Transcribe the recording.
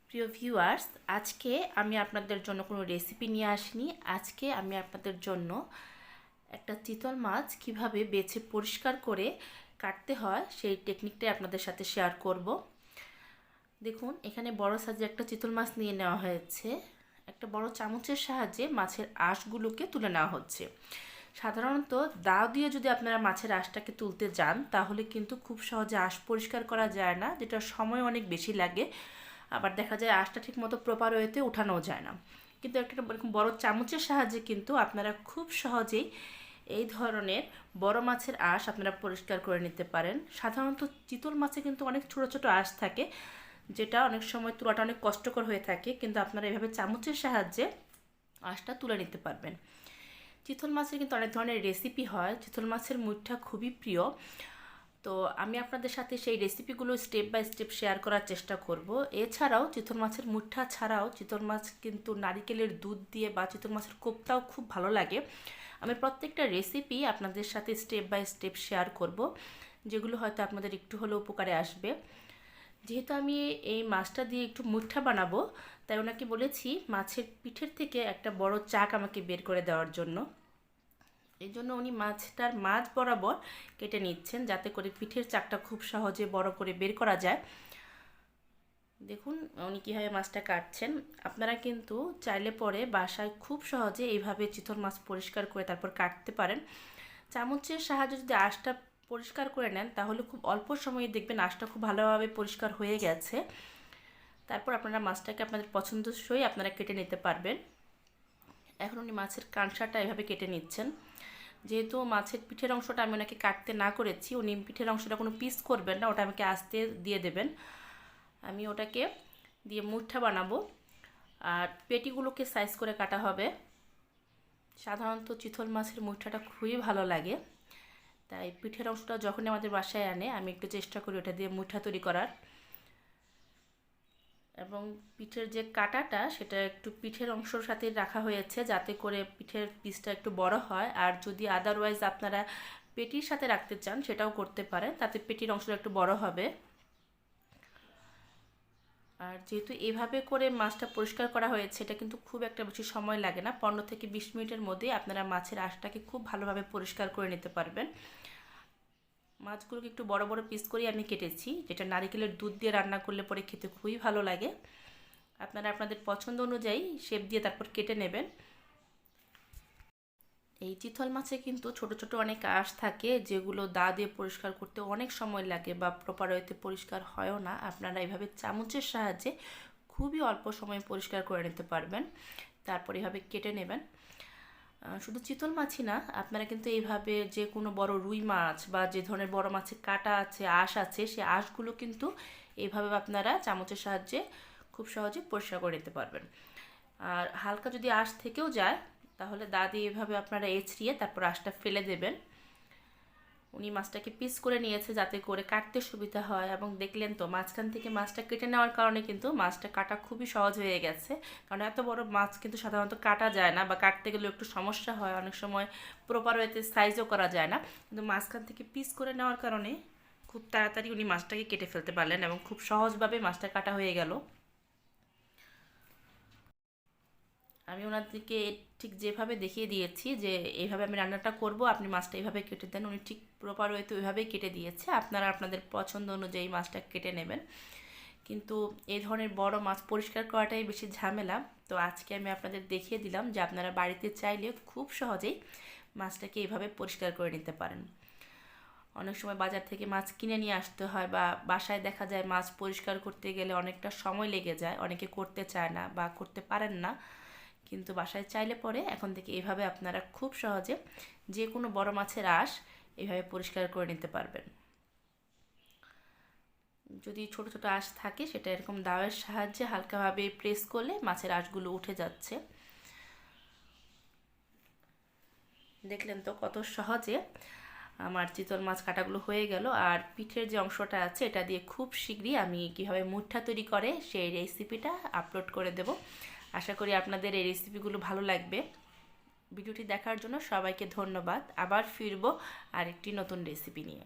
প্রিয় ভিউয়ার্স, আজকে আমি আপনাদের জন্য কোনো রেসিপি নিয়ে আসিনি। আজকে আমি আপনাদের জন্য একটা চিতল মাছ কিভাবে বেছে পরিষ্কার করে কাটতে হয় সেই টেকনিকটাই আপনাদের সাথে শেয়ার করব। দেখুন, এখানে বড় সাইজের একটা চিতল মাছ নিয়ে নেওয়া হয়েছে। একটা বড় চামচের সাহায্যে মাছের আঁশগুলোকে তুলে নেওয়া হচ্ছে। সাধারণত দাও দিয়ে যদি আপনারা মাছের আঁশটাকে তুলতে যান তাহলে কিন্তু খুব সহজে আঁশ পরিষ্কার করা যায় না, যেটা সময় অনেক বেশি লাগে। আবার দেখা যায় আঁশটা ঠিক মতো প্রপার ওয়েতে উঠানোও যায় না। কিন্তু একটা এরকম বড় চামচের সাহায্যে কিন্তু আপনারা খুব সহজেই এই ধরনের বড় মাছের আঁশ আপনারা পরিষ্কার করে নিতে পারেন। সাধারণত চিতল মাছে কিন্তু অনেক ছোট ছোট আঁশ থাকে, যেটা অনেক সময় তোলাটা অনেক কষ্টকর হয়ে থাকে, কিন্তু আপনারা এভাবে চামচের সাহায্যে আঁশটা তুলে নিতে পারবেন। চিতল মাছের কিন্তু অনেক ধরনের রেসিপি হয়। চিতল মাছের মুইঠা খুবই প্রিয়, তো আমি আপনাদের সাথে সেই রেসিপিগুলো স্টেপ বাই স্টেপ শেয়ার করার চেষ্টা করব। এছাড়াও চিতল মাছের মুইঠা ছাড়াও চিতল মাছ কিন্তু নারিকেলের দুধ দিয়ে বা চিতল মাছের কোফতাও খুব ভালো লাগে। আমি প্রত্যেকটা রেসিপি আপনাদের সাথে স্টেপ বাই স্টেপ শেয়ার করব, যেগুলো হয়তো আপনাদের একটু হলেও উপকারে আসবে। যেহেতু আমি এই মাছটা দিয়ে একটু মুইঠা বানাবো, তাই ওনাকে বলেছি মাছের পিঠের থেকে একটা বড় চাক আমাকে বের করে দেওয়ার জন্য। এই জন্য উনি মাছটার মাছ বরাবর কেটে নিচ্ছেন, যাতে করে পিঠের চাকটা খুব সহজে বড় করে বের করা যায়। দেখুন উনি কীভাবে মাছটা কাটছেন। আপনারা কিন্তু চাইলে পরে বাসায় খুব সহজে এইভাবে চিতল মাছ পরিষ্কার করে তারপর কাটতে পারেন। চামচের সাহায্যে যদি আঁশটা পরিষ্কার করে নেন তাহলে খুব অল্প সময়ে দেখবেন আঁশটা খুব ভালোভাবে পরিষ্কার হয়ে গেছে। তারপর আপনারা মাছটাকে আপনাদের পছন্দসই আপনারা কেটে নিতে পারবেন। এখন উনি মাছের কাঁসাটা এভাবে কেটে নিচ্ছেন। যেহেতু মাছের পিঠের অংশটা আমি ওনাকে কাটতে না করেছি, উনি পিঠের অংশটা কোনো পিস করবেন না, ওটা আমাকে আস্তে দিয়ে দেবেন। আমি ওটাকে দিয়ে মুঠা বানাবো। আর পেটিগুলোকে সাইজ করে কাটা হবে। সাধারণত চিতল মাছের মুঠাটা খুবই ভালো লাগে, তাই পিঠের অংশটা যখনই আমাদের বাসায় আনে আমি একটু চেষ্টা করি ওটা দিয়ে মুঠা তৈরি করার। এবং পিঠের যে কাটাটা সেটা একটু পিঠের অংশের সাথে রাখা হয়েছে, যাতে করে পিঠের পিসটা একটু বড় হয়। আর যদি আদারওয়াইজ আপনারা পেটির সাথে রাখতে চান সেটাও করতে পারেন, তাতে পেটির অংশটা একটু বড় হবে। আর যেহেতু এভাবে করে মাছটা পরিষ্কার করা হয়েছে, এটা কিন্তু খুব একটা বেশি সময় লাগে না। 15 থেকে 20 মিনিটের মধ্যে আপনারা মাছের আঁশটাকে খুব ভালোভাবে পরিষ্কার করে নিতে পারবেন। মাছগুলোকে একটু বড় বড় পিস করে আমি কেটেছি, যেটা নারিকেলের দুধ দিয়ে রান্না করলে পরে খেতে খুবই ভালো লাগে। আপনারা আপনাদের পছন্দ অনুযায়ী শেপ দিয়ে তারপর কেটে নেবেন। এই চিতল মাছে কিন্তু ছোট ছোট অনেক আঁশ থাকে, যেগুলো দা দিয়ে পরিষ্কার করতে অনেক সময় লাগে বা প্রপার ওয়েতে পরিষ্কার হয়ও না। আপনারা এইভাবে চামচের সাহায্যে খুবই অল্প সময়ে পরিষ্কার করে নিতে পারবেন। তারপর এভাবে কেটে নেবেন। শুধু চিতল মাছই না, আপনারা কিন্তু এইভাবে যে কোনো বড় রুই মাছ বা যে ধরনের বড় মাছের কাঁটা আছে, আঁশ আছে, সেই আঁশগুলো কিন্তু এইভাবে আপনারা চামচের সাহায্যে খুব সহজে পরিষ্কার করে নিতে পারবেন। আর হালকা যদি আঁশ থেকেও যায় তাহলে দা দিয়ে এভাবে আপনারা এছড়িয়ে তারপর আঁশটা ফেলে দেবেন। উনি মাছটাকে পিস করে নিয়েছে যাতে করে কাটতে সুবিধা হয়, এবং দেখলেন তো মাঝখান থেকে মাছটা কেটে নেওয়ার কারণে কিন্তু মাছটা কাটা খুবই সহজ হয়ে গেছে। কারণ এত বড় মাছ কিন্তু সাধারণত কাটা যায় না, বা কাটতে গেলে একটু সমস্যা হয়, অনেক সময় প্রপার ওয়েতে সাইজও করা যায় না। কিন্তু মাঝখান থেকে পিস করে নেওয়ার কারণে খুব তাড়াতাড়ি উনি মাছটাকে কেটে ফেলতে পারলেন এবং খুব সহজভাবে মাছটা কাটা হয়ে গেল। আমি ওনাদেরকে ঠিক যেভাবে দেখিয়ে দিয়েছি যে এইভাবে আমি রান্নাটা করব, আপনি মাছটা এইভাবে কেটে দেন, উনি ঠিক প্রপার ওয়েতে ওইভাবেই কেটে দিয়েছে। আপনারা আপনাদের পছন্দ অনুযায়ী মাছটা কেটে নেবেন। কিন্তু এই ধরনের বড় মাছ পরিষ্কার করাটাই বেশি ঝামেলা। তো আজকে আমি আপনাদের দেখিয়ে দিলাম যে আপনারা বাড়িতে চাইলে খুব সহজেই মাছটাকে এইভাবে পরিষ্কার করে নিতে পারেন। অনেক সময় বাজার থেকে মাছ কিনে নিয়ে আসতে হয়, বা বাসায় দেখা যায় মাছ পরিষ্কার করতে গেলে অনেকটা সময় লেগে যায়, অনেকে করতে চায় না বা করতে পারেন না। কিন্তু বাসায় চাইলে পরে এখন থেকে এভাবে আপনারা খুব সহজে যে কোনো বড় মাছের আঁশ এভাবে পরিষ্কার করে নিতে পারবেন। যদি ছোট ছোট আঁশ থাকে সেটা এরকম দাওয়ের সাহায্যে হালকাভাবে প্রেস করলে মাছের আঁশগুলো উঠে যাচ্ছে। দেখলেন তো কত সহজে আমার চিতল মাছ কাটাগুলো হয়ে গেল। আর পিঠের যে অংশটা আছে এটা দিয়ে খুব শীঘ্রই আমি কীভাবে মুঠা তৈরি করে সেই রেসিপিটা আপলোড করে দেব। আশা করি আপনাদের এই রেসিপিগুলো ভালো লাগবে। ভিডিওটি দেখার জন্য সবাইকে ধন্যবাদ। আবার ফিরবো আরেকটি নতুন রেসিপি নিয়ে।